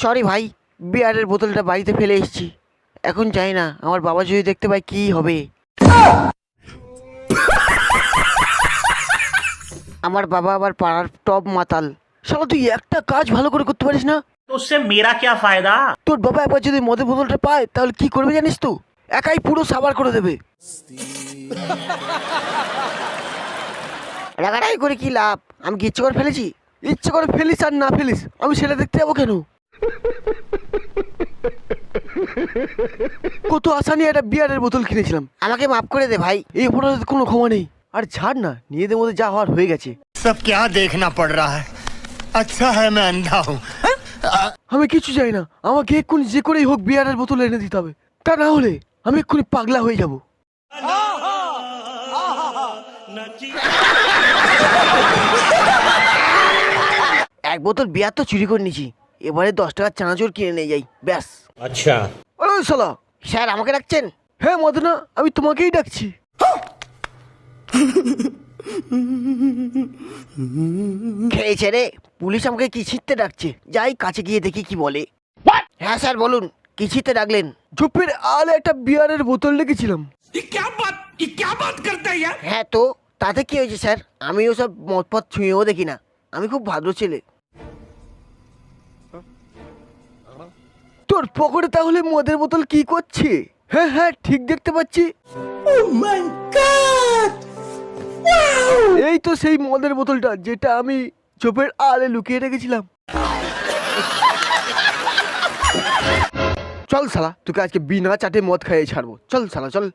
Sorry ভাই, বিয়ারের বোতলটা বাড়িতে ফেলে এসেছি। এখন যাই না, আমার বাবা যদি দেখতে পায় কি হবে। আমার বাবা আবার পাড়ার টপ মাতাল। শালা তুই একটা কাজ ভালো করে করতে পারিস না? तो उससे मेरा क्या फायदा। তোর বাবা একবার যদি মদের বোতলটা পায় তাহলে কি করবে জানিস তো? একাই পুরো সাবার করে দেবে। রাগারাগি করে কি লাভ? আমি কি ইচ্ছে করে ফেলেছি? ইচ্ছে করে ফেলিস আর না ফেলিস, আমি সেটা দেখতে যাবো কেন? কত আশা নিয়ে একটা বিয়ারের বোতল কিনেছিলাম। আমাকে মাফ করে দে ভাই, এই অপরাধের কোনো ক্ষমা নেই। আর ছাড় না, নিজেদের মধ্যে যা হওয়ার হয়ে গেছে। सब क्या देखना पड़ रहा है। अच्छा है मैं अंधा हूँ। আমি কিছু চাই না, আমাকে এক্ষুনি যে করেই হোক বিয়ারের বোতল এনে দিতে হবে। তা না হলে আমি এক্ষুনি পাগলা হয়ে যাব। এক বোতল বিয়ার তো চুরি করে নিয়েছি, এবারে 10 টাকার চানাচুর কিনে নিয়ে যাই, ব্যাস। अच्छा ওই শালা, স্যার আমাকে ডাকছেন? হ্যাঁ মদনা, আমি তোমাকেই ডাকছি। খেয়েছে রে, পুলিশ আমাকে কি ছিটতে ডাকছে, যাই কাছে গিয়ে দেখি কি বলে। হ্যাঁ স্যার বলুন, কি ছিটতে ডাকলেন? ঝোপের আলে একটা বিয়ারের বোতল রেখেছিলাম। হ্যাঁ তো তাতে কি হয়েছে স্যার? আমি ওসব মদপথ ছুঁয়েও দেখি না, আমি খুব ভাদ্র ছেলে। তোর পকেটে তাহলে মদের বোতল কি করছে? হ্যাঁ হ্যাঁ ঠিক দেখতে পাচ্ছি। এই তো সেই মদের বোতলটা যেটা আমি চোপের আলে লুকিয়ে রেখেছিলাম। চল শালা, তোকে আজকে বিনা চাটে মদ খাইয়ে ছাড়বো। চল শালা চল।